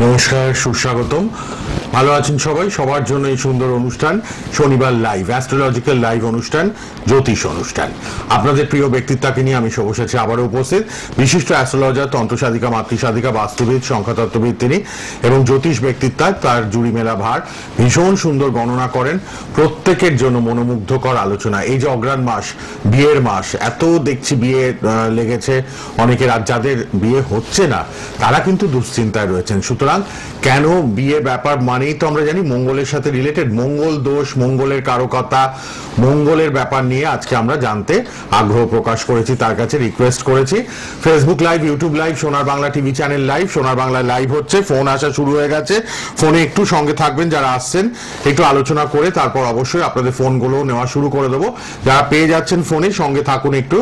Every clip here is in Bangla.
নমস্কার, সুস্বাগতম। ভালো আছেন সবাই? সবার জন্য এই সুন্দর অনুষ্ঠান শনিবার লাইভ অ্যাস্ট্রোলজিক্যাল লাইভ অনুষ্ঠান, জ্যোতিষ অনুষ্ঠান। আপনাদের প্রিয় ব্যক্তিত্বকে নিয়ে আমি সবশেষে আবারও উপস্থিত। বিশিষ্ট অ্যাস্ট্রোলজার, তন্ত্রসাধিকা, মাতৃসাধিকা, বাস্তুবিদ, সংখ্যাতত্ত্ববিদ তিনি, এবং জ্যোতিষ ব্যক্তিত্ব তার জুড়ি মেলা ভার। ভীষণ সুন্দর গণনা করেন, প্রত্যেকের জন্য মনোমুগ্ধকর আলোচনা। এই যে অগ্রহায়ণ মাস, বিয়ের মাস, এত দেখছি বিয়ে লেগেছে অনেকের, আর যাদের বিয়ে হচ্ছে না তারা কিন্তু দুশ্চিন্তায় রয়েছেন। সুতরাং কেন বিয়ে ব্যাপার মানেই তো আমরা জানি মঙ্গলের সাথে রিলেটেড, মঙ্গল দোষ, মঙ্গলের কারকতা, মঙ্গলের ব্যাপার নিয়ে আজকে আমরা জানতে আগ্রহ প্রকাশ করেছি, তার কাছে রিকোয়েস্ট করেছি। ফেসবুক লাইভ, ইউটিউব লাইভ, সোনার বাংলা টিভি চ্যানেল লাইভ, সোনার বাংলা লাইভ হচ্ছে, ফোন আসা শুরু হয়ে গেছে। ফোনে একটু সঙ্গে থাকবেন, যারা আসছেন একটু আলোচনা করে তারপর অবশ্যই আপনাদের ফোনগুলো নেওয়া শুরু করে দেবো। যারা পেয়ে যাচ্ছেন ফোনে সঙ্গে থাকুন একটু।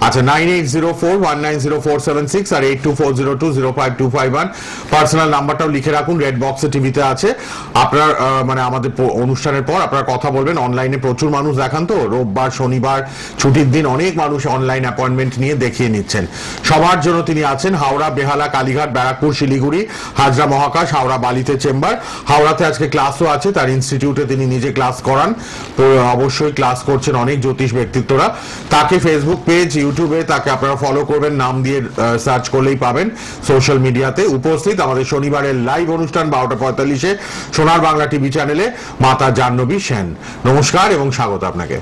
আচ্ছা, 9804190476 আর 8240205251 পার্সোনাল নাম্বারটাও লিখে রাখুন, রেড বক্সে টিভিতে আছে। আপনার মানে আমাদের অনুষ্ঠানের পর আপনারা কথা বলবেন। অনলাইনে প্রচুর মানুষ দেখান, তো রোববার শনিবার ছুটির দিন অনেক মানুষ অনলাইন অ্যাপয়েন্টমেন্ট নিয়ে দেখিয়ে নিচ্ছেন। সবার জন্য তিনি আছেন হাওড়া, বেহালা, কালীঘাট, ব্যারাকপুর, শিলিগুড়ি, হাজরা মহাকাশ, হাওড়া বালিতে চেম্বার। হাওড়াতে আজকে ক্লাসও আছে, তার ইনস্টিটিউটে তিনি নিজে ক্লাস করান, তো অবশ্যই ক্লাস করছেন অনেক জ্যোতিষ ব্যক্তিত্বরা। তাকে ফেসবুক পেজ, ইউটিউবে তাকে আপনারা ফলো করবেন, নাম দিয়ে সার্চ করলেই পাবেন। সোশ্যাল মিডিয়াতে উপস্থিত আমাদের শনিবারের লাইভ অনুষ্ঠান 12:45-এ সোনার বাংলা টিভি চ্যানেলে মাতা জাহ্নবী সেন। নমস্কার এবং স্বাগত আপনাকে।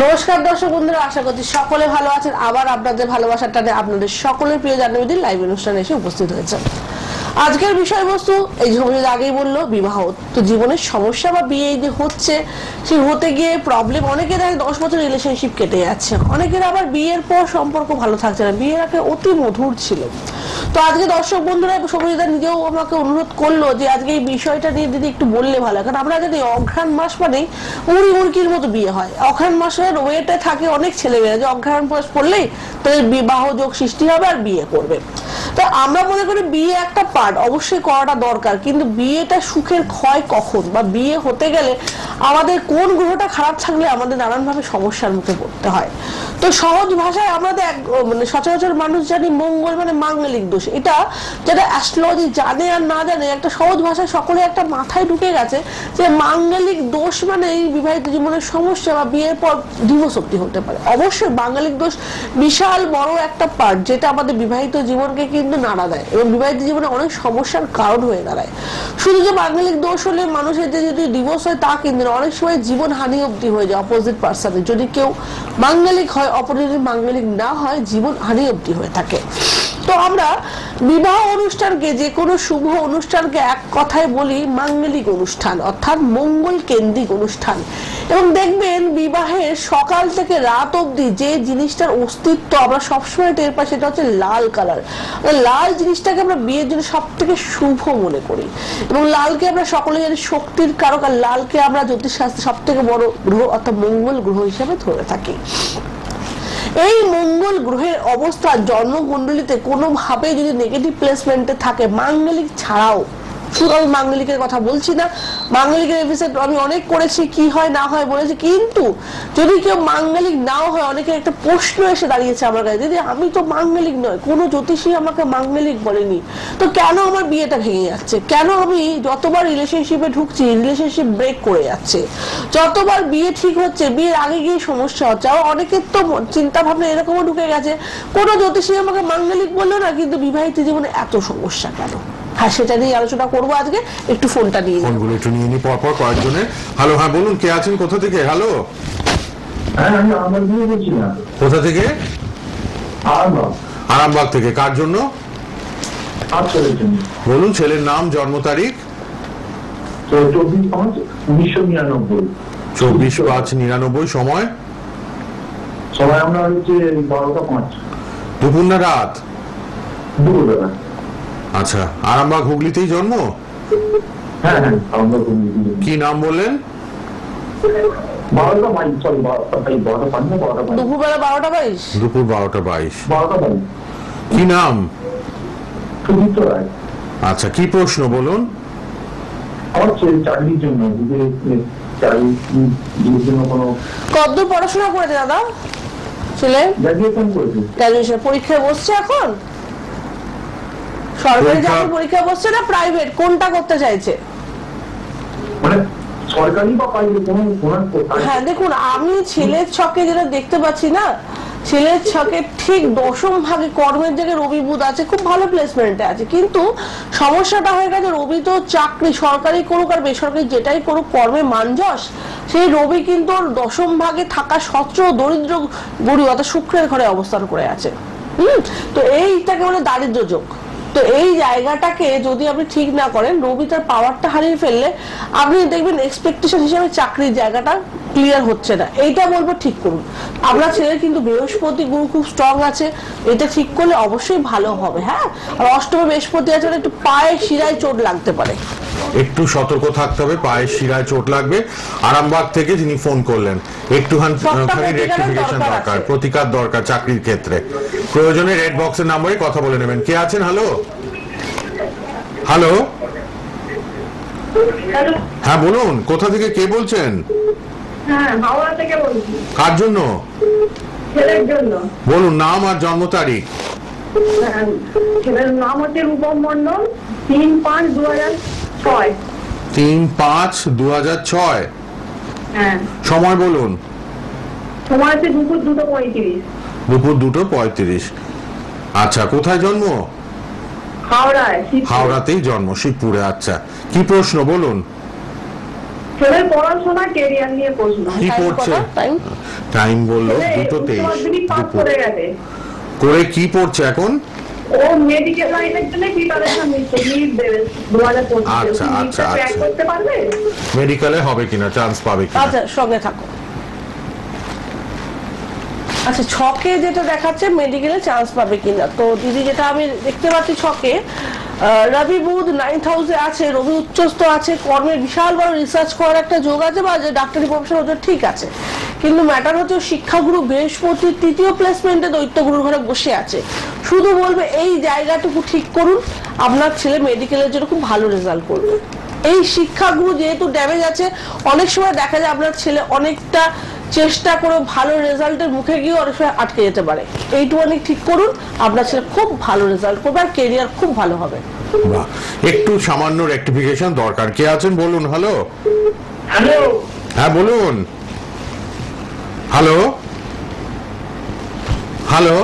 নমস্কার দর্শক বন্ধুরা, আশা করছি সকলে ভালো আছেন। আবার আপনাদের ভালোবাসার টানে আপনাদের সকলের প্রিয় জাহ্নবীদের লাইভ অনুষ্ঠানে এসে উপস্থিত হয়েছে। আজকের বিষয়বস্তু এই যে আগেই বললো, বিবাহ। তো জীবনের সমস্যা বা বিয়ে যে হচ্ছে, সে হতে গিয়ে প্রবলেম, অনেকের 10 বছর রিলেশনশিপ কেটে যাচ্ছে, অনেকের আবার বিয়ের পর সম্পর্ক ভালো থাকছে না, বিয়ের আগে অতি মধুর ছিল। তো আজকে দর্শক বন্ধুরা, সবুজদা নিজেও আমাকে অনুরোধ করলো যে আজকে এই বিষয়টা নিয়ে দিদি একটু বললে ভালো, কারণ আমরা জানি অঘ্রাণ মাস মানে মুড়ি মুরগির মতো বিয়ে হয়। অঘ্রাণ মাসের ওয়েটে থাকে অনেক ছেলেমেয়েরা যে অঘ্রাণ মাস পড়লেই তাদের বিবাহ যোগ সৃষ্টি হবে আর বিয়ে করবে। তো আমরা মনে করি বিয়ে একটা পার্ট, অবশ্যই করাটা দরকার, কিন্তু বিয়েটা সুখের ক্ষয় কখন, বা বিয়ে হতে গেলে আমাদের কোন গ্রহটা খারাপ থাকলে আমাদের নানানভাবে সমস্যার মুখে পড়তে হয়। তো সহজ ভাষায় আমাদের মানে সচরাচর মানুষ জানি মঙ্গল মানে মাঙ্গলিক দোষ। এটা যেটা অ্যাস্ট্রোলজি জানে আর না জানে, একটা সহজ ভাষায় সকলে একটা মাথায় ঢুকে গেছে যে মাঙ্গলিক দোষ মানে এই বিবাহিত জীবনের সমস্যা বা বিয়ের পর ডিভোর্স অবধি হতে পারে। অবশ্যই মাঙ্গলিক দোষ বিশাল বড় একটা পার্ট, যেটা আমাদের বিবাহিত জীবনকে কিন্তু নাড়া দেয় এবং বিবাহিত জীবনে অনেক সমস্যার কারণ হয়ে দাঁড়ায়। শুধু যে মাঙ্গলিক দোষ হলে মানুষের যে যদি ডিভোর্স হয় তা কিন্তু অনেক সময় জীবন হানি অবধি হয়ে যায় অপোজিট পার্সনের। যদি কেউ মাঙ্গলিক হয়, অপরজন মাঙ্গলিক না হয়, জীবন হানি অবধি হয়ে থাকে। তো আমরা বিবাহ অনুষ্ঠানকে, যে কোনো শুভ অনুষ্ঠানকে এক কথায় বলি মাঙ্গলিক অনুষ্ঠান, অর্থাৎ মঙ্গল কেন্দ্রিক অনুষ্ঠান। এবং দেখবেন বিবাহের সকাল থেকে রাত অবধি যে জিনিসটার অস্তিত্ব আমরা সবসময় টের পাই, সেটা হচ্ছে লাল কালার। লাল জিনিসটাকে আমরা বিয়ের জন্য সব থেকে শুভ মনে করি, এবং লালকে আমরা সকলে জানি শক্তির কারক, আর লালকে আমরা জ্যোতিষশাস্ত্রে সব থেকে বড় গ্রহ অর্থাৎ মঙ্গল গ্রহ হিসেবে ধরে থাকি। এই মঙ্গল গ্রহের অবস্থা জন্মকুণ্ডলিতে কোনোভাবে যদি নেগেটিভ প্লেসমেন্টে থাকে, মাঙ্গলিক ছাড়াও, শুধু আমি মাঙ্গলিকের কথা বলছি না, মাঙ্গলিকের এপিসোড আমি অনেক করেছি, কি হয় না হয় বলেছি, কিন্তু যদি কেউ মাঙ্গলিক নাও হয়, অনেকের একটা প্রশ্ন এসে দাঁড়িয়েছে আমার কাছে, দিদি আমি তো মাঙ্গলিক নয়, কোনো জ্যোতিষী আমাকে মাঙ্গলিক বলেনি, তো কেন আমার বিয়েটা ভেঙে যাচ্ছে, কেন আমি যতবার রিলেশনশিপে ঢুকছি রিলেশনশিপ ব্রেক করে যাচ্ছে, যতবার বিয়ে ঠিক হচ্ছে বিয়ের আগে গিয়ে সমস্যা হচ্ছে। আর অনেকের তো চিন্তা ভাবনা এরকমও ঢুকে গেছে, কোনো জ্যোতিষী আমাকে মাঙ্গলিক বললো না, কিন্তু বিবাহিত জীবনে এত সমস্যা কেন? হ্যাঁ, সেটা নিয়ে আলোচনা করবো আজকে। একটু ফোনটা নিয়ে ফোনগুলো একটু নিয়ে নি পর পর কয়েকজনের। হ্যালো, হ্যাঁ বলুন, কে আছেন, কোথা থেকে? হ্যালো, কোথা থেকে? আরামবাগ থেকে। কার জন্য বলুন? ছেলের নাম, জন্ম তারিখ? 24/5/99। সময় আমরা হচ্ছে 12টা 5। দুপুর না রাত? দুপুরবেলা। আচ্ছা, আরামবাগ হুগলিতেই জন্ম? হ্যাঁ, কি নাম বললেন? দুপুরবেলা 12টা 22। দুপুর 12টা 22। কি নাম? সুদীপ্ত রায়। আচ্ছা, কি প্রশ্ন বলুন? আমার চাকরির জন্য, কতদূর পড়াশোনা করেছে দাদা ছেলে? গ্রাজুয়েশন করেছে। গ্রাজুয়েশন পরীক্ষায় বসছে এখন? সরকারি চাকরি পরীক্ষা বসছে না প্রাইভেট, কোনটা করতে চাইছে? মানে সরকারি বা প্রাইভেট কোনো হ্যাঁ দেখুন, আমি ছেলের ছকে যেটা দেখতে পাচ্ছি না, ছেলের ছকে ঠিক দশম ভাগে কর্মের জায়গায় রবি বুধ আছে, খুব ভালো প্লেসমেন্টে আছে, কিন্তু সমস্যাটা হয়ে গেছে রবি তো চাকরি সরকারি করুক আর বেসরকারি যেটাই করুক কর্মে মানযশ, সেই রবি কিন্তু ওর দশম ভাগে থাকা সচ্ছল দরিদ্র গরু অর্থাৎ শুক্রের ঘরে অবস্থান করে আছে। তো এইটাকে বলে দারিদ্র যোগ। তো এই জায়গাটাকে যদি আপনি ঠিক না করেন, রবি তার পাওয়ারটা হারিয়ে ফেললে আপনি দেখবেন এক্সপেকটেশন হিসেবে চাকরির জায়গাটা ক্লিয়ার হচ্ছে না। এইটা বলবো ঠিক করুন। আপনার ছেলের কিন্তু বৃহস্পতি গুরু খুব স্ট্রং আছে, এটা ঠিক করলে অবশ্যই ভালো হবে। হ্যাঁ, আর অষ্টমে বৃহস্পতি আছে, একটু পায়ে শিরায় চোট লাগতে পারে, একটু সতর্ক থাকতে হবে, পায়ের শিরায় চোট লাগবে। আরামবাগ থেকে যিনি ফোন করলেন, একটুখানি রেকটিফিকেশন দরকার, প্রতিকার দরকার চাকরির ক্ষেত্রে। প্রয়োজনে রেড বক্সের নাম্বারে কথা বলে নেবেন। কে আছেন? হ্যালো হ্যালো, হ্যাঁ বলুন, কোথা থেকে কে বলছেন? হ্যাঁ, হাওড়া থেকে বলছি। কার জন্য? ছেলের জন্য। বলুন নাম আর জন্ম তারিখ। হ্যাঁ, ছেলের নাম হচ্ছে রূপম মন্ডল, 3/5/2006। 3/5/2006। হ্যাঁ, সময় বলুন। সময় হচ্ছে দুপুর 2:35। দুপুর 2:35। আচ্ছা, কোথায় জন্ম? হাওড়ায়, শিবপুর। হাওড়াতেই জন্ম, শিবপুরে। আচ্ছা, কি প্রশ্ন বলুন? ছেলের পড়াশোনা কেরিয়ার নিয়ে প্রশ্ন। কি Time পড়ছে? কত? Time? টাইম বললো ছেলে 2:23 পাস দুপুর। করে গেছে। করে কি পড়ছে এখন? ও মেডিকেল লাইনের জন্য প্রিপারেশন নিচ্ছে, নিট দেবে 2025। আচ্ছা, আচ্ছা, ক্র্যাক আচ্ছা। করতে পারবে? মেডিকেলে হবে কিনা, চান্স পাবে কিনা? আচ্ছা সঙ্গে থাকো। আচ্ছা, ছকে যেটা দেখাচ্ছে মেডিকেলে চান্স পাবে কিনা, তো দিদি যেটা আমি দেখতে পাচ্ছি ছকে রবি বুধ 9th হাউসে আছে, রবি উচ্চস্থ আছে, কর্মে বিশাল বড় রিসার্চ করার একটা যোগ আছে, বা যে ডাক্তারি প্রফেশন ওদের ঠিক আছে, কিন্তু ম্যাটার হচ্ছে শিক্ষাগুরু বৃহস্পতি তৃতীয় প্লেসমেন্টে দৈত্যগুরুর ঘরে বসে আছে। শুধু বলবে এই জায়গাটুকু ঠিক করুন, আপনার ছেলে মেডিকেলের জন্য খুব ভালো রেজাল্ট করবে। এই শিক্ষাগুরু যেহেতু ড্যামেজ আছে, অনেক সময় দেখা যায় আপনার ছেলে অনেকটা চেষ্টা করে ভালো রেজাল্টের মুখে গিয়ে অনেক সময় আটকে যেতে পারে। এইটুখানি ঠিক করুন, আপনার ছেলে খুব ভালো রেজাল্ট করবে আর কেরিয়ার খুব ভালো হবে। বাহ, একটু সামান্য রেকটিফিকেশন দরকার। কে আছেন বলুন? হ্যালো হ্যালো, হ্যাঁ বলুন। হ্যালো হ্যালো,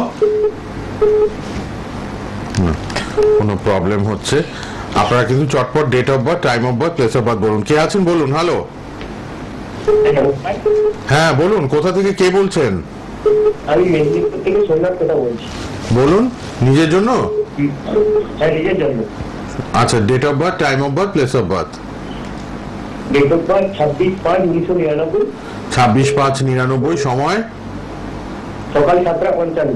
কোনো প্রবলেম হচ্ছে? আপনারা কিন্তু চটপট date of birth, time of birth, place of birth বলুন। কে আছেন বলুন? হ্যালো, হ্যাঁ বলুন, কোথা থেকে কে বলছেন? আমি মেদিনীপুর থেকে সোমনাথ কথা বলছি। বলুন, নিজের জন্য? হ্যাঁ, নিজের জন্য। আচ্ছা, date of birth, time of birth, place of birth. Date of birth 26/5/1999, 26/5/99, সময় সকাল 7:55।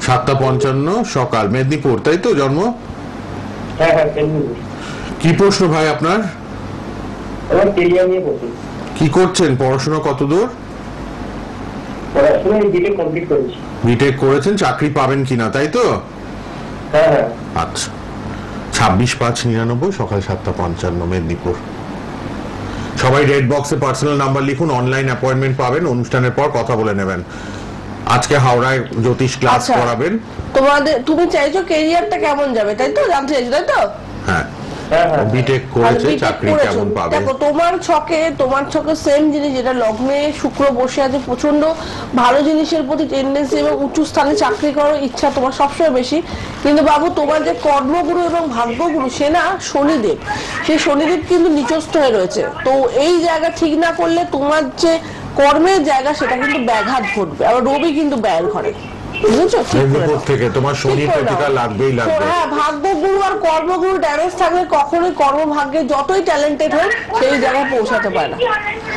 7:55 সকাল, মেদিনীপুর, তাই তো জন্ম? হ্যাঁ হ্যাঁ, মেদিনীপুর। কি প্রশ্ন ভাই আপনার? আমার কেরিয়ার নিয়ে প্রশ্ন। কি করছেন? পড়াশোনা কতদূর? পড়াশোনা বিটেক কমপ্লিট করেছি। বিটেক করেছেন, চাকরি পাবেন কিনা, তাই তো? হ্যাঁ হ্যাঁ। আচ্ছা, 26/5/99 সকাল 7:55 মেদিনীপুর। সবাই রেড বক্সে পার্সোনাল নাম্বার লিখুন, অনলাইন অ্যাপয়েন্টমেন্ট পাবেন, অনুষ্ঠানের পর কথা বলে নেবেন। আজকে হাওড়ায় জ্যোতিষ ক্লাস আচ্ছা। করাবেন। তুমি চাইছো কেরিয়ারটা কেমন যাবে, তাই তো? জানতে চাইছো, তাই তো? হ্যাঁ, হ্যাঁ হ্যাঁ। বিটেক করেছে, চাকরি কেমন পাবে? দেখো, তোমার ছকে সেম জিনিস, যেটা লগ্নে শুক্র বসে আছে, প্রচন্ড ভালো জিনিসের প্রতি টেন্ডেন্সি এবং উঁচু স্থানে চাকরি করার ইচ্ছা তোমার সবসময় বেশি, কিন্তু বাবু তোমার যে কর্মগুরু এবং ভাগ্যগুরু সে না শনিদেব, সেই শনিদেব কিন্তু নিচস্থ হয়ে রয়েছে। তো এই জায়গা ঠিক না করলে তোমার যে কর্মের জায়গা সেটা কিন্তু ব্যাঘাত ঘটবে। আবার রবি কিন্তু ব্যয়ের ঘরে, বুঝেছো? ঠিক করে মেদিনীপুর নাও। থেকে তোমার শনি ঠিক করে প্রতিকার নাও। লাগবেই লাগবে। হ্যাঁ, ভাগ্যগুরু আর কর্মগুরু ড্যামেজ থাকলে কখনোই কর্মভাগ্যে যতই ট্যালেন্টেড হোক সেই জায়গায় পৌঁছাতে পারে না।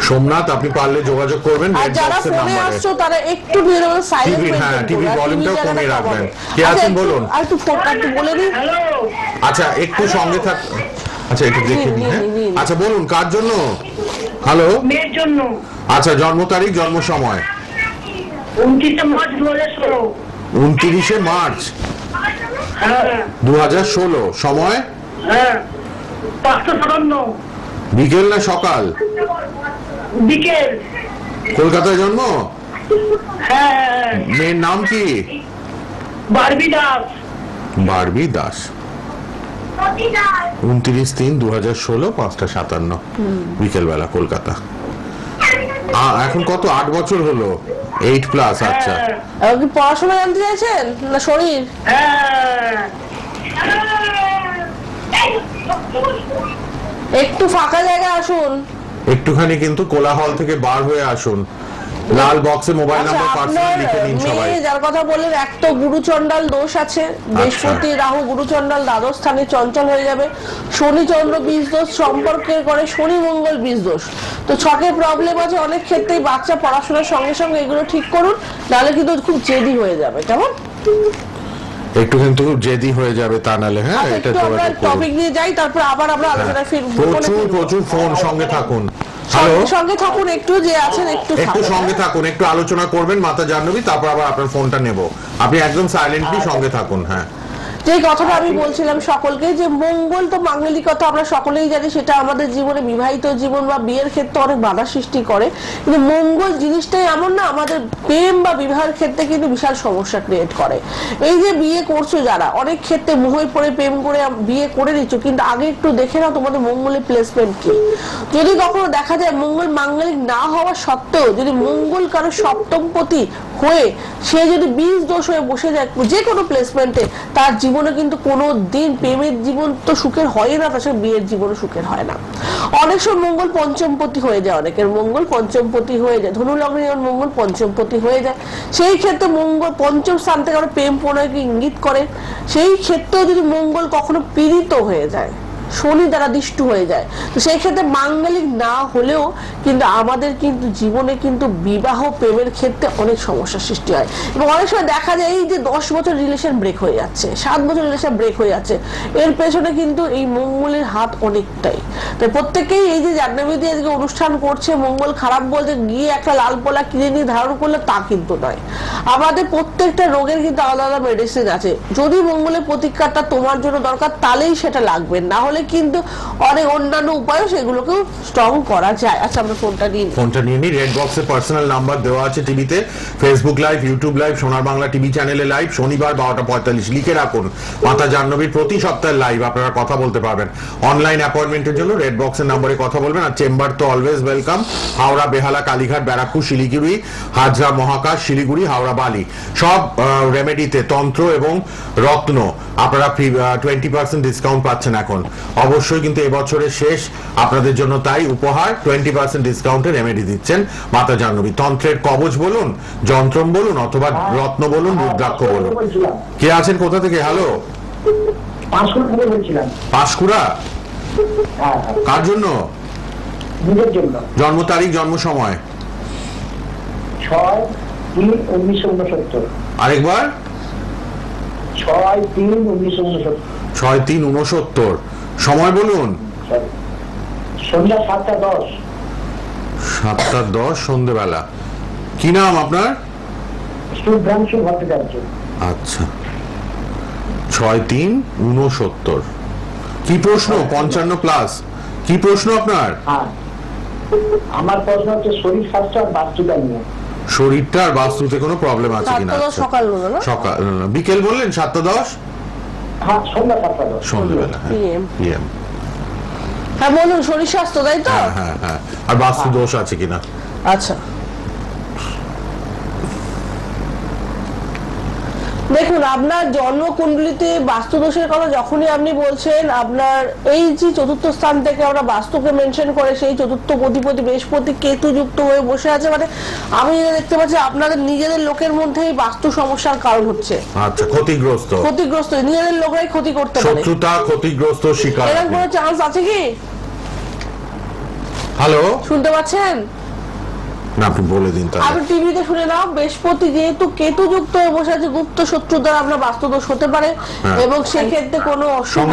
সোমনাথ, আপনি পারলে যোগাযোগ করবেন আর রেড যারা বক্সের ফোনে নাম্বারে। আসছো তারা একটু সাইলেন্ট টিভি, হ্যাঁ, টিভি ভলিউমটা কমিয়ে রাখবেন। কে আচ্ছা, আছেন বলুন? আর একটু ফোনটা একটু বলে দিন। হ্যালো, আচ্ছা, একটু সঙ্গে থাক। আচ্ছা, একটু দেখে নিন। হ্যাঁ, নিন। আচ্ছা বলুন, কার জন্য? হ্যালো, মেয়ের জন্য। আচ্ছা, জন্ম তারিখ, জন্ম সময়? 29 মার্চ 2016। 29 মার্চ হ্যাঁ 2016, সময় হ্যাঁ, 5:57। বিকেল না সকাল? বিকেল। কলকাতায় জন্ম? হ্যাঁ, মেয়ের নাম কি? বারবি দাস। বারবি দাস। 29/3/2016 5:57 বিকেলবেলা কলকাতা। এখন কত 8 বছর হলো? 8+, আচ্ছা। এখন কি পড়াশোনা জানতে চাইছেন না শরীর? একটু ফাঁকা জায়গায় আসুন। একটুখানি কিন্তু কোলাহল থেকে বার হয়ে আসুন। লাল বক্সে মোবাইল আচ্ছা, নাম্বার পার্সোনাল আপনার লিখে নিন সবাই। মেয়ে যার কথা বললেন, এক তো গুরুচণ্ডাল দোষ আছে, বৃহস্পতি রাহু গুরুচণ্ডাল দ্বাদশ স্থানে চঞ্চল হয়ে যাবে। শনি চন্দ্র বীজ দোষ সম্পর্কের করে শনি মঙ্গল বীজ দোষ। তো ছকে প্রবলেম আছে অনেক ক্ষেত্রেই। বাচ্চা পড়াশোনার সঙ্গে সঙ্গে এগুলো ঠিক করুন, নাহলে কিন্তু খুব জেদি হয়ে যাবে। কেমন? একটু কিন্তু জেদি হয়ে যাবে, তা নালে হ্যাঁ আচ্ছা, এটা একটু আমরা যোগাযোগ করুন। টপিক নিয়ে যাই, তারপর আবার আমরা আলোচনায় ফিরবো। প্রচুর ফোন সঙ্গে থাকুন। হ্যালো, সঙ্গে থাকুন, একটু যে আছেন একটু সঙ্গে থাকুন, একটু আলোচনা করবেন মাতা জাহ্নবী, তারপর আবার আপনার ফোনটা নেব। আপনি একদম সাইলেন্টলি সঙ্গে থাকুন। হ্যাঁ, যে কথাটা আমি বলছিলাম সকলকে, যে মঙ্গল তো মাঙ্গলিকতা আমরা সকলেই জানি, সেটা আমাদের জীবনে বিবাহিত জীবন বা বিয়ের ক্ষেত্রে অনেক বাধা সৃষ্টি করে। কিন্তু মঙ্গল জিনিসটাই এমন না, আমাদের প্রেম বা বিবাহের ক্ষেত্রে কিন্তু বিশাল সমস্যা ক্রিয়েট করে। এই যে বিয়ে করছো যারা, অনেক ক্ষেত্রে মোহে পড়ে প্রেম করে বিয়ে করে নিচ্ছ, কিন্তু আগে একটু দেখে নাও তোমাদের মঙ্গলের প্লেসমেন্ট কি। যদি কখনো দেখা যায় মঙ্গল মাঙ্গলিক না হওয়া সত্ত্বেও যদি মঙ্গল কারো সপ্তমপতি হয়ে সে যদি বীজ দোষ হয়ে বসে যায় যে কোনো প্লেসমেন্টে, তার জীবনে কিন্তু কোনো দিন প্রেমের জীবন তো সুখের হয় না, তাছাড়া বিয়ের জীবনও সুখের হয় না। অনেক সময় মঙ্গল পঞ্চমপতি হয়ে যায়, অনেকের মঙ্গল পঞ্চমপতি হয়ে যায়। ধনু লগ্নে যেমন মঙ্গল পঞ্চমপতি হয়ে যায়, সেই ক্ষেত্রে মঙ্গল পঞ্চম স্থান থেকে আমরা প্রেম প্রণয়কে ইঙ্গিত করে। সেই ক্ষেত্রেও যদি মঙ্গল কখনো পীড়িত হয়ে যায়, শনি দ্বারা দৃষ্ট হয়ে যায়, তো সেই ক্ষেত্রে মাঙ্গলিক না হলেও কিন্তু আমাদের কিন্তু জীবনে কিন্তু বিবাহ প্রেমের ক্ষেত্রে অনেক সমস্যার সৃষ্টি হয়। এবং অনেক সময় দেখা যায় এই যে 10 বছর রিলেশন ব্রেক হয়ে যাচ্ছে, 7 বছর রিলেশন ব্রেক হয়ে যাচ্ছে, এর পেছনে কিন্তু এই মঙ্গলের হাত অনেকটাই। তাই প্রত্যেকেই এই যে জাহ্নবী দিয়ে আজকে অনুষ্ঠান করছে, মঙ্গল খারাপ বলতে গিয়ে একটা লাল পোলা কিনে নিয়ে ধারণ করলে তা কিন্তু নয়। আমাদের প্রত্যেকটা রোগের কিন্তু আলাদা আলাদা মেডিসিন আছে। যদি মঙ্গলের প্রতিকারটা তোমার জন্য দরকার, তাহলেই সেটা লাগবে, না হলে কিন্তু অনেক অন্যান্য উপায়ও সেগুলোকেও স্ট্রং করা যায়। আচ্ছা, আমরা ফোনটা নিয়ে নিই। রেড বক্সে পার্সোনাল নাম্বার দেওয়া আছে, টিভিতে, ফেসবুক লাইভ, ইউটিউব লাইভ, সোনার বাংলা টিভি চ্যানেলে লাইভ, শনিবার 12:45 লিখে রাখুন। মাতা জাহ্নবীর প্রতি সপ্তাহে লাইভ, আপনারা কথা বলতে পারবেন। অনলাইন অ্যাপয়েন্টমেন্টের জন্য রেড বক্সের নম্বরে কথা বলবেন। আর চেম্বার তো অলওয়েজ ওয়েলকাম। হাওড়া, বেহালা, কালীঘাট, ব্যারাকপুর, শিলিগুড়ি, হাজরা, মহাকাশ, শিলিগুড়ি, হাওড়া, বালি, সব রেমেডিতে তন্ত্র এবং রত্ন আপনারা 20% ডিসকাউন্ট পাচ্ছেন এখন। অবশ্যই কিন্তু এবছরের শেষ আপনাদের জন্য তাই উপহার 20% ডিসকাউন্টে রেমেডি দিচ্ছেন মাতা জাহ্নবী। তন্ত্রের কবচ বলুন, যন্ত্রম বলুন, অথবা রত্ন বলুন, রুদ্রাক্ষ বলুন। কে আছেন, কোথা থেকে? হ্যালো, পাঁশকুড়া। কার জন্য? নিজের জন্য। জন্ম তারিখ, জন্ম সময়? 6/3/1969। আরেকবার? 6/3/1969। 6/3/69। সময় বলুন। সন্ধ্যা 7:10। 7:10 সন্ধ্যেবেলা। কি নাম আপনার? শুভ্রাংশু ভট্টাচার্য। আচ্ছা, 6/3/69। কি প্রশ্ন? 55+। কি প্রশ্ন আপনার? হ্যাঁ, আমার প্রশ্ন হচ্ছে শরীর স্বাস্থ্য আর বাস্তুটা নিয়ে। শরীরটা আর বাস্তুতে কোনো প্রবলেম আছে কিনা? সকাল সকাল বিকেল বললেন 7:10? হ্যাঁ, সন্ধ্যা 7:10 সন্ধ্যেবেলা। PM। হ্যাঁ বলুন, শরীর স্বাস্থ্য, তাই তো? হ্যাঁ, আর বাস্তু দোষ আছে কিনা? আচ্ছা, দেখুন আপনার জন্মকুণ্ডলিতে বাস্তু দোষের কথা যখনই আপনি বলছেন, আপনার এই যে চতুর্থ স্থান থেকে আমরা বাস্তুকে মেনশন করে, সেই চতুর্থ অধিপতি বৃহস্পতি কেতু যুক্ত হয়ে বসে আছে, মানে আমি দেখতে পাচ্ছি আপনাদের নিজেদের লোকের মধ্যেই বাস্তু সমস্যার কারণ হচ্ছে। আচ্ছা, ক্ষতিগ্রস্ত নিজেদের লোকরাই ক্ষতি করতে পারে, শত্রুতা, ক্ষতিগ্রস্ত, শিকার। এরকম কোনো চান্স আছে কি? হ্যালো, শুনতে পাচ্ছেন? না, আপনি বলে দিন তাহলে। আপনি টিভিতে শুনে নাও, বৃহস্পতি যেহেতু কেতু যুক্ত হয়ে বসে আছে, গুপ্ত শত্রু দ্বারা আপনার বাস্তুদোষ হতে পারে, এবং সেক্ষেত্রে কোনো অশুভ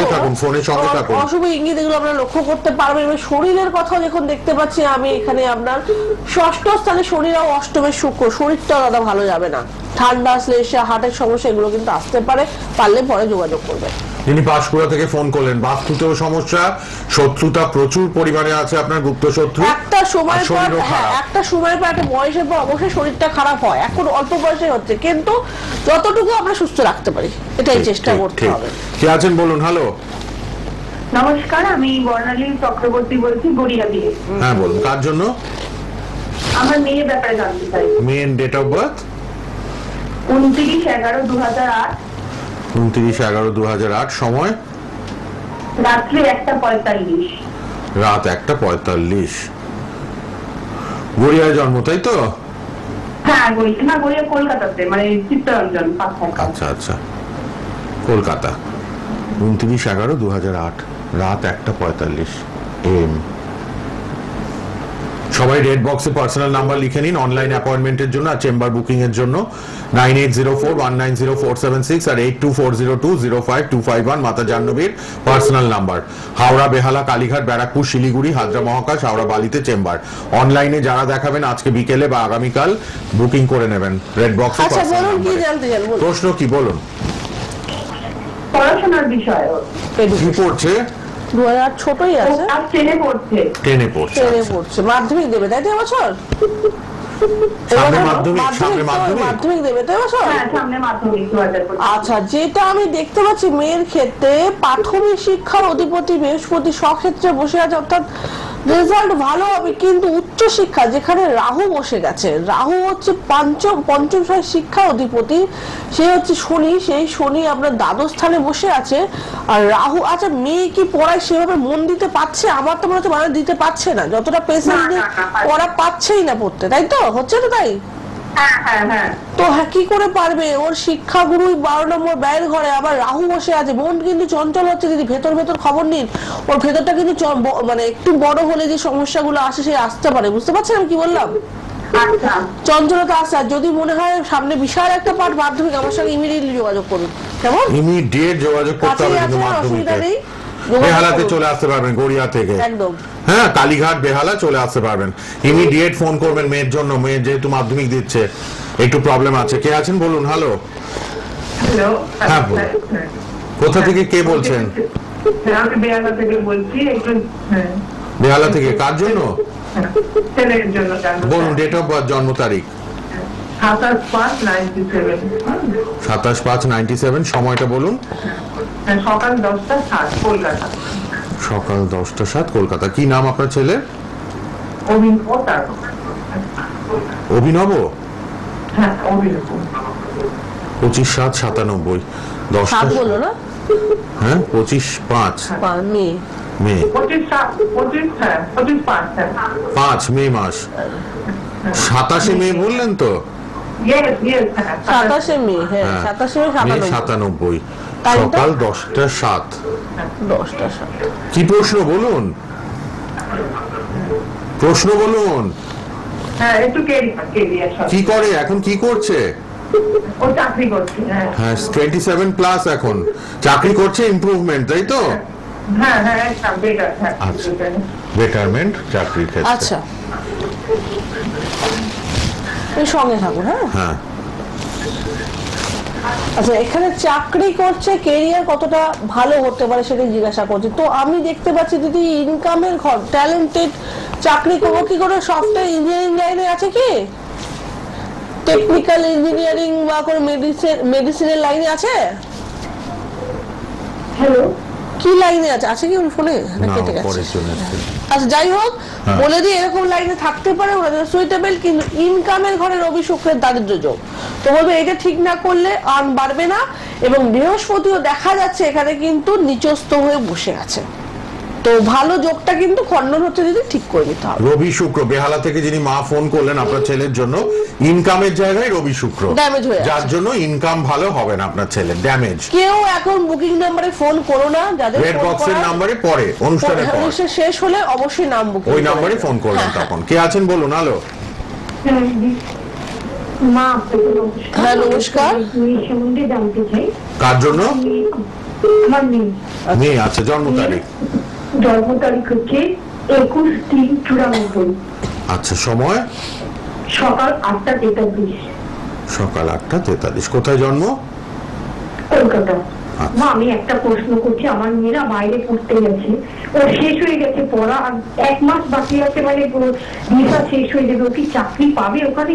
ইঙ্গিত এগুলো আমরা লক্ষ্য করতে পারবেন। এবং শরীরের কথা যখন দেখতে পাচ্ছি আমি এখানে, আপনার ষষ্ঠ স্থানে শনিরাও, অষ্টমের শুক্র, শরীরটাও দাদা ভালো যাবে না। ঠান্ডা, শ্লেষা, হার্টের সমস্যা এগুলো কিন্তু আসতে পারে, পারলে পরে যোগাযোগ করবেন। যিনি পাঁশকুড়া থেকে ফোন করলেন, বাস্তুতেও সমস্যা, শত্রুতা প্রচুর পরিমাণে আছে, আপনার গুপ্ত শত্রু। একটা সময় পর একটা বয়সের পর অবশ্যই শরীরটা খারাপ হয়, এখন অল্প বয়সে হচ্ছে, কিন্তু যতটুকু আমরা সুস্থ রাখতে পারি এটাই চেষ্টা করতে হবে। কে আছেন বলুন? হ্যালো, নমস্কার, আমি বর্ণালী চক্রবর্তী বলছি গড়িয়া দিয়ে। হ্যাঁ বলুন, কার জন্য? আমার মেয়ের ব্যাপারে জানতে চাই। মেন ডেট অফ বার্থ 29/11/2008, 29/11/2008, সময় রাত্রি 1:45। রাত 1:45। গড়িয়ায় জন্ম, তাই তো? হ্যাঁ, গড়িয়া কলকাতাতে, মানে চিত্তরঞ্জন পাশাপাশি। আচ্ছা আচ্ছা, কলকাতা। 29/11/2008, রাত 1:45 AM। সবাই রেড বক্সে পার্সোনাল নাম্বার লিখে নিন অনলাইন অ্যাপয়েন্টমেন্টের জন্য আর চেম্বার বুকিং এর জন্য। 9804190476 আর 8240205251 মাতা জাহ্নবীর পার্সোনাল নাম্বার। হাওড়া, বেহালা, কালীঘাট, ব্যারাকপুর, শিলিগুড়ি, হাজরা মহাকাশ, হাওড়া বালিতে চেম্বার। অনলাইনে যারা দেখাবেন আজকে বিকেলে বা আগামীকাল বুকিং করে নেবেন রেড বক্সে। আচ্ছা বলুন, কি জানতে চান বলুন। প্রশ্ন কি বলুন? পড়াশোনার বিষয় কি পড়ছে? 2008, ছোটই আছে, আর ট্রেনে পড়ছে। 10-এ পড়ছে। ট্রেনে পড়ছে, মাধ্যমিক দেবে তাই তো এবছর? সামনে মাধ্যমিক, সামনে মাধ্যমিক। মাধ্যমিক দেবে তো এবছর? হ্যাঁ, সামনে মাধ্যমিক 2025। আচ্ছা, যেটা আমি দেখতে পাচ্ছি মেয়ের ক্ষেত্রে প্রাথমিক শিক্ষার অধিপতি বৃহস্পতি স্বক্ষেত্রে বসে আছে, অর্থাৎ রেজাল্ট ভালো হবে, কিন্তু উচ্চ শিক্ষা যেখানে রাহু বসে গেছে, রাহু হচ্ছে পঞ্চম ছয় শিক্ষার অধিপতি, সে হচ্ছে শনি, সেই শনি আপনার দ্বাদশ স্থানে বসে আছে। আর রাহু, আচ্ছা মেয়ে কি পড়ায় সেভাবে মন দিতে পারছে? আমার তো মনে হচ্ছে মানে দিতে পারছে না, যতটা পেশেন্ট দিয়ে পড়া পাচ্ছেই না পড়তে, তাই তো? হচ্ছে তো তাই? হ্যাঁ হ্যাঁ হ্যাঁ। তো হ্যাঁ, কি করে পারবে? ওর শিক্ষাগুরুই 12 নম্বর ব্যয়ের ঘরে, আবার রাহু বসে আছে, মন কিন্তু চঞ্চল হচ্ছে। দিদি ভেতর ভেতর খবর নিন, ওর ভেতরটা কিন্তু মানে একটু বড় হলে যে সমস্যাগুলো আসে সে আসতে পারে, বুঝতে পারছেন আমি কি বললাম? আচ্ছা, চঞ্চলতা আসে। আর যদি মনে হয় সামনে বিশাল একটা পাঠ মাধ্যমিক, আমার সঙ্গে ইমিডিয়েটলি যোগাযোগ করুন, কেমন? ইমিডিয়েট যোগাযোগ করতে হবে, কিন্তু অসুবিধা মাধ্যমিকে নেই, বেহালাতে চলে আসতে পারবেন, গড়িয়া থেকে একদম। হ্যাঁ, কালীঘাট, বেহালা চলে আসতে পারবেন। ইমিডিয়েট ফোন করবেন মেয়ের জন্য, মেয়ে যেহেতু মাধ্যমিক দিচ্ছে, একটু প্রবলেম আছে। কে আছেন বলুন? Hello, hello. হ্যাঁ বলুন। কোথা থেকে কে বলছেন? আমি বেহালা থেকে বলছি, একটু বেহালা থেকে, কার জন্য? ছেলের জন্য জানবো। বলুন ডেট অফ বার্থ, জন্ম তারিখ। 27/5/97। 27/5/97, সময়টা বলুন। সকাল 10:07 কলকাতা। সকাল 10:07 কলকাতা। কি নাম আপনার ছেলে? অভিনব তার। অভিনব। হ্যাঁ, অভিনব। 25/7/97, 10টা। সাত বললো না? হ্যাঁ, 25/5 মেয়ে। মে। 25/5 মে মাস। 27 মে বললেন তো? Yes, হ্যাঁ। 27 মে, হ্যাঁ হ্যাঁ, 27 মে 97, 97, টাইমটা? সকাল 10:07। 10:07। কি প্রশ্ন বলুন? প্রশ্ন বলুন। হ্যাঁ, একটু কেরিয়ার কি করে এখন, কি করছে? ও চাকরি করছে। হ্যাঁ, 27 প্লাস এখন চাকরি করছে, ইমপ্রুভমেন্ট, তাই তো? হ্যাঁ হ্যাঁ, একটা বেটার। হ্যাঁ, আচ্ছা, বেটারমেন্ট চাকরির ক্ষেত্রে। আচ্ছা, এই সঙ্গে থাকুন। হ্যাঁ হ্যাঁ, আচ্ছা, এখানে চাকরি করছে, কেরিয়ার কতটা ভালো হতে পারে সেটাই জিজ্ঞাসা করছি। তো আমি দেখতে পাচ্ছি দিদি ইনকামের ঘর, ট্যালেন্টেড, চাকরি করবো কি করে? সফটওয়্যার ইঞ্জিনিয়ারিং লাইনে আছে কি? টেকনিক্যাল ইঞ্জিনিয়ারিং বা কোনো মেডিসিনের লাইনে আছে? হ্যালো, কি লাইনে আছে? আছে কি ফোনে? না, কেটে গেছে। পরে চলে আসছে। আচ্ছা, যাই হোক, হ্যাঁ। বলে দিই এরকম লাইনে থাকতে পারে ওনাদের সুইটেবল, কিন্তু ইনকামের ঘরে রবি শুক্রের দারিদ্র্য যোগ, তো বলবে এটা ঠিক না করলে আর্ন বাড়বে না। এবং বৃহস্পতিও দেখা যাচ্ছে এখানে কিন্তু নিচস্থ হয়ে বসে আছে, তো ভালো যোগটা কিন্তু খণ্ডন হচ্ছে, দিদি ঠিক করে নিতে হবে। রবি শুক্র, বেহালা থেকে যিনি মা ফোন করলেন আপনার ছেলের জন্য, ইনকামের জায়গায় রবি শুক্র ড্যামেজ হয়ে যার জন্য ইনকাম ভালো হবে না আপনার ছেলের, ড্যামেজ। কেউ এখন বুকিং নাম্বারে ফোন করো না, যাদের রেড ফোন বক্সের করার- নাম্বারে পরে, অনুষ্ঠানের পর অনুষ্ঠান শেষ হলে অবশ্যই নাম বুকিং ওই নাম্বারে ফোন করবেন তখন। কে আছেন বলুন? হ্যালো, মা, হ্যাঁ, নমস্কার। মেয়ে সম্বন্ধে জানতে চাই। কার জন্য? আমার মেয়ে মেয়ে আছে, জন্ম তারিখ। জন্ম তারিখ হচ্ছে 21/3/94। আচ্ছা, সময়? সকাল 8:43 সকাল 8:43। কোথায় জন্ম? কলকাতা। আচ্ছা। মা, আমি একটা প্রশ্ন করছি। আমার মেয়েরা বাইরে পড়তে গেছে, ওর শেষ হয়ে গেছে পড়া, আর 1 মাস বাকি আছে, মানে ভিসা শেষ হয়ে যাবে, ও কি চাকরি পাবে ওখানে?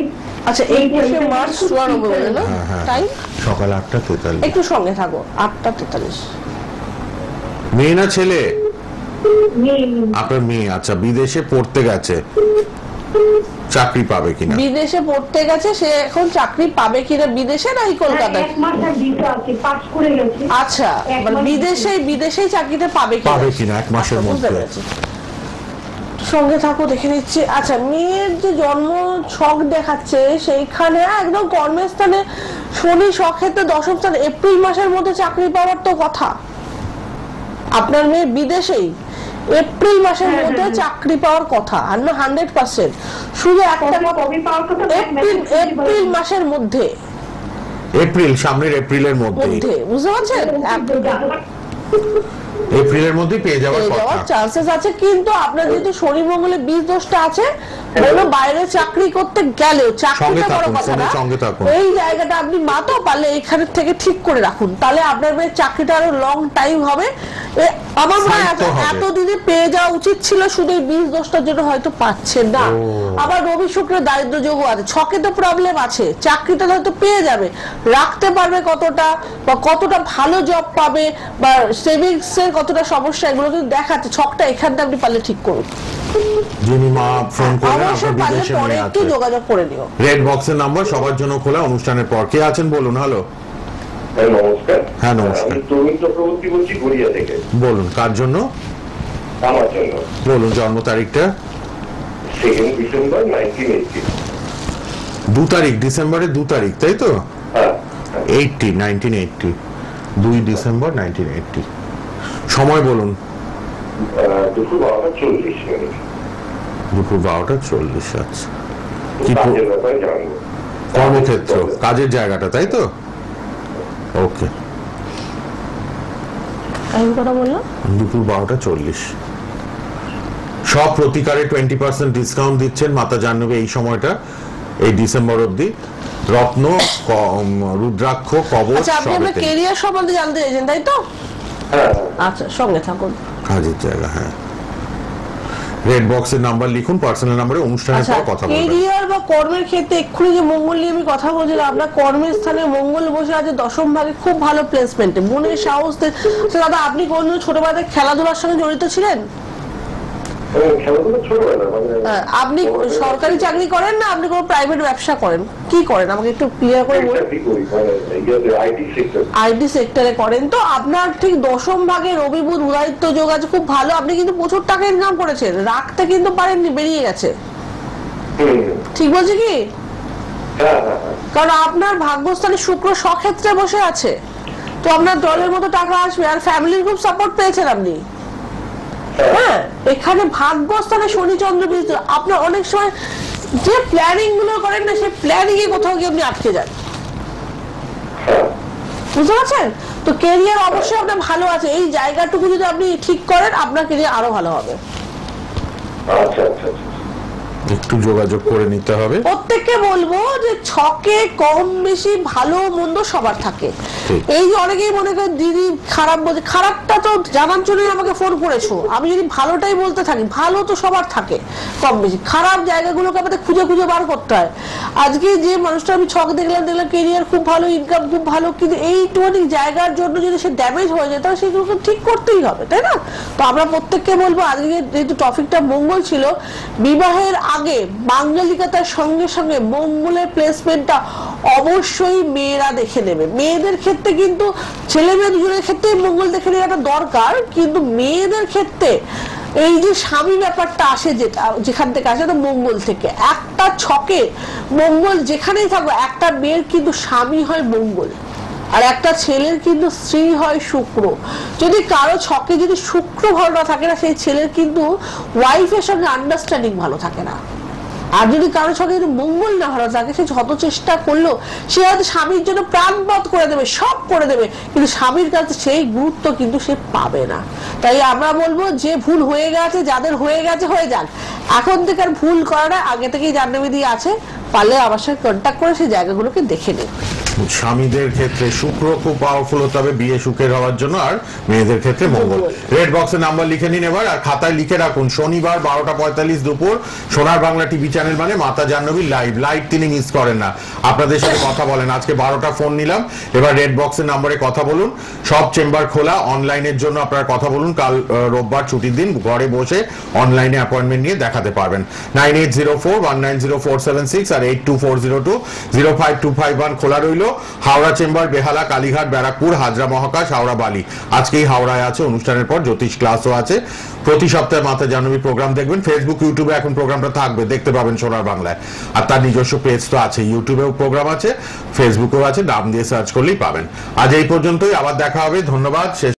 আচ্ছা, 21শে মার্চ 94 বলে না হ্যাঁ, হ্যাঁ। টাইম? সকাল 8:43। একটু সঙ্গে থাকো, 8:43। মেয়ে না ছেলে? মেয়ে। আপনার মেয়ে, আচ্ছা, বিদেশে পড়তে গেছে, চাকরি পাবে কিনা? বিদেশে পড়তে গেছে, সে এখন চাকরি পাবে কিনা বিদেশে না এই কলকাতায়? 1 মাস আর ভিসা আছে, পাস করে গেছে। আচ্ছা, এক মানে মাস বিদেশেই চাকরিটা পাবে কিনা 1 মাসের আচ্ছা, বুঝতে মধ্যে। পেরেছি। সঙ্গে থাকো, দেখে নিচ্ছি। আচ্ছা, মেয়ের যে জন্ম ছক দেখাচ্ছে সেইখানে একদম কর্মস্থানে শনি সক্ষেত্রে দশম স্থান, এপ্রিল মাসের মধ্যে চাকরি পাওয়ার তো কথা। আপনার মেয়ে বিদেশেই এপ্রিল মাসের মধ্যে চাকরি পাওয়ার কথা, 100%। শুধু একটা কথা, কবে পাওয়ার কথা? এপ্রিল মাসের মধ্যে, সামনের এপ্রিলের মধ্যে, বুঝতে পারছেন? এপ্রিলের মধ্যে পেয়ে যাওয়ার কথা। চান্সেস আছে, কিন্তু আপনার যেহেতু শনি মঙ্গলের বীজ দোষটা আছে, বলো বাইরে চাকরি করতে গেলেও চাকরিটা বড় কথা না, এই জায়গাটা আপনি মাতো পারলে এখানে থেকে ঠিক করে রাখুন, তাহলে আপনার মেয়ের চাকরিটা আরো লং টাইম হবে। আমার মনে হয় এতদিনে পেয়ে যাওয়া উচিত ছিল, শুধু এই বীজ দোষটার জন্য হয়তো পাচ্ছেন না। আবার রবি শুক্রের দারিদ্র যোগও আছে, ছকে তো প্রবলেম আছে, চাকরিটা হয়তো পেয়ে যাবে, রাখতে পারবে কতটা বা কতটা ভালো জব পাবে বা সেভিংস এর কতটা সমস্যা, এগুলো কিন্তু দেখাচ্ছে ছকটা। এখানটা আপনি পারলে ঠিক করুন। যিনি মা ফোন করলেন, আপনার বিদেশে পরে মেয়ে একটু আছে, যোগাযোগ করে নিও। রেড বক্সের নাম্বার সবার জন্য খোলা, অনুষ্ঠানের পর। কে আছেন বলুন? হ্যালো। নমস্কার। হ্যাঁ, নমস্কার। আমি তরুণ চক্রবর্তী বলছি, গড়িয়া থেকে। বলুন, কার জন্য? আমার জন্য। বলুন জন্ম তারিখটা। 2 ডিসেম্বর 1980। 2 তারিখ, ডিসেম্বরের 2 তারিখ, তাই তো? হ্যাঁ। 1980, 2 ডিসেম্বর 1980। সময় বলুন। দুপুর 12:40 মিনিট। দুপুর 12:40। আচ্ছা, কি কাজের ব্যাপারে জানবো। কর্মক্ষেত্র, কাজের জায়গাটা, তাই তো? ওকে, আমি কথা বললাম দুপুর 12:40। সব প্রতিকারে 20% ডিসকাউন্ট দিচ্ছেন মাতা জাহ্নবী এই সময়টা, এই ডিসেম্বর অবধি। রত্ন, রুদ্রাক্ষ, কবচ, আচ্ছা, আপনি আপনার ক্যারিয়ার সম্বন্ধে জানতে চাইছেন, তাই তো? হ্যাঁ। আচ্ছা, সঙ্গে থাকুন। কাজের জায়গা, হ্যাঁ। রেড বক্সের নাম্বার লিখুন, পার্সোনাল নাম্বারে, অনুষ্ঠানের আচ্ছা, পর কথা বলবেন। ক্যারিয়ার বা কর্মের ক্ষেত্রে এক্ষুনি যে মঙ্গল নিয়ে আমি কথা বলছিলাম, আপনার কর্মের স্থানে মঙ্গল বসে আছে দশম ভাগে, খুব ভালো প্লেসমেন্টে, মনের সাহস। আচ্ছা দাদা, আপনি কোন ছোটবেলাতে খেলাধুলার সঙ্গে জড়িত ছিলেন? আপনি সরকারি চাকরি করেন না আপনি কোনো প্রাইভেট ব্যবসা করেন, কি করেন আমাকে একটু ক্লিয়ার করে বলুন। আইটি সেক্টরে করেন তো। আপনার ঠিক দশম ভাগে রবি বুধ উদয়িত্ব যোগ আছে, খুব ভালো। আপনি কিন্তু প্রচুর টাকা ইনকাম করেছেন, রাখতে কিন্তু পারেননি, বেরিয়ে গেছে। ঠিক বলছি কি? কারণ আপনার ভাগ্যস্থানে শুক্র স্বক্ষেত্রে বসে আছে, তো আপনার দলের মতো টাকা আসবে, আর ফ্যামিলির খুব সাপোর্ট পেয়েছেন আপনি। হ্যাঁ, এখানে ভাগ্যস্থানে শনি চন্দ্র বীজ, আপনার অনেক সময় যে প্ল্যানিং গুলো করেন না, সেই প্ল্যানিং এ কোথাও গিয়ে আপনি আটকে যান, বুঝতে পারছেন? তো ক্যারিয়ার অবশ্যই আপনার ভালো আছে, এই জায়গাটুকু যদি আপনি ঠিক করেন আপনার ক্যারিয়ার আরো ভালো হবে। আচ্ছা আচ্ছা, একটু যোগাযোগ করে নিতে হবে। প্রত্যেককে বলবো যে ছকে কম বেশি ভালো মন্দ সবার থাকে। এই যে অনেকেই মনে করেন দিদি খারাপ বলছে, খারাপটা তো জানার জন্যই আমাকে ফোন করেছো। আমি যদি ভালোটাই বলতে থাকি, ভালো তো সবার থাকে কম বেশি, খারাপ জায়গাগুলোকে আমাদের খুঁজে খুঁজে বার করতে হয়। আজকে যে মানুষটা আমি ছক দেখলাম ক্যারিয়ার খুব ভালো, ইনকাম খুব ভালো, কিন্তু এইটুখানি জায়গার জন্য যদি সে ড্যামেজ হয়ে যায় তাহলে সেগুলোকে ঠিক করতেই হবে, তাই না? তো আমরা প্রত্যেককে বলবো, আজকে যেহেতু টপিকটা মঙ্গল ছিল, বিবাহের আগে বাঙালিকতার সঙ্গে সঙ্গে মঙ্গলের প্লেসমেন্টটা অবশ্যই মেয়েরা দেখে নেবে। মেয়েদের ক্ষেত্রে কিন্তু ছেলে মেয়ে দুজনের ক্ষেত্রে মঙ্গল দেখে নেওয়াটা দরকার, কিন্তু মেয়েদের ক্ষেত্রে এই যে স্বামী ব্যাপারটা আসে, যেখান থেকে আসে, তো মঙ্গল থেকে। একটা ছকে মঙ্গল যেখানেই থাকবে, একটা মেয়ের কিন্তু স্বামী হয় মঙ্গল, আর একটা ছেলের কিন্তু স্ত্রী হয় শুক্র। যদি কারো ছকে যদি শুক্র ভালো না থাকে না, সেই ছেলের কিন্তু ওয়াইফের সঙ্গে আন্ডারস্ট্যান্ডিং ভালো থাকে না। আর যদি কারো ছকে যদি মঙ্গল না ভালো থাকে, সে যত চেষ্টা করলো, সে হয়তো স্বামীর জন্য প্রাণপণ করে দেবে, সব করে দেবে, কিন্তু স্বামীর কাছে সেই গুরুত্ব কিন্তু সে পাবে না। তাই আমরা বলবো, যে ভুল হয়ে গেছে, যাদের হয়ে গেছে হয়ে যাক, এখন থেকে আর ভুল করা না, আগে থেকেই জাহ্নবী আছে, পারলে আমার সঙ্গে কন্ট্যাক্ট করে সেই জায়গাগুলোকে দেখে নিন। স্বামীদের ক্ষেত্রে শুক্র খুব পাওয়ারফুল হতে হবে বিয়ে সুখের হওয়ার জন্য, আর মেয়েদের ক্ষেত্রে মঙ্গল। রেড বক্সের নাম্বার লিখে নিন এবার, আর খাতায় লিখে রাখুন শনিবার 12:45 দুপুর সোনার বাংলা টিভি চ্যানেল মানে মাতা জাহ্নবীর লাইভ তিনি মিস করেন না। আপনাদের সাথে কথা বলেন, আজকে 12টা ফোন নিলাম, এবার রেড বক্সের নাম্বারে কথা বলুন। সব চেম্বার খোলা, অনলাইনের জন্য আপনারা কথা বলুন। কাল রোববার ছুটির দিন, ঘরে বসে অনলাইনে অ্যাপয়েন্টমেন্ট নিয়ে দেখাতে পারবেন। 9804190476 আর 8240205251 খোলা রইল। হাওড়া চেম্বার বেহালা, কালীঘাট, ব্যারাকপুর, হাজরা মহাকাশ, হাওড়া বালি। আজকেই হাওড়ায় আছে, অনুষ্ঠানের পর জ্যোতিষ ক্লাসও আছে। প্রতি সপ্তাহে মাতা জাহ্নবী প্রোগ্রাম দেখবেন। ফেসবুক, ইউটিউবে এখন প্রোগ্রামটা থাকবে, দেখতে পাবেন সোনার বাংলায়। আর তার নিজস্ব পেজ তো আছে, ইউটিউবেও প্রোগ্রাম আছে, ফেসবুকেও আছে, নাম দিয়ে সার্চ করলেই পাবেন। আজ এই পর্যন্তই, আবার দেখা হবে। ধন্যবাদ। শেষ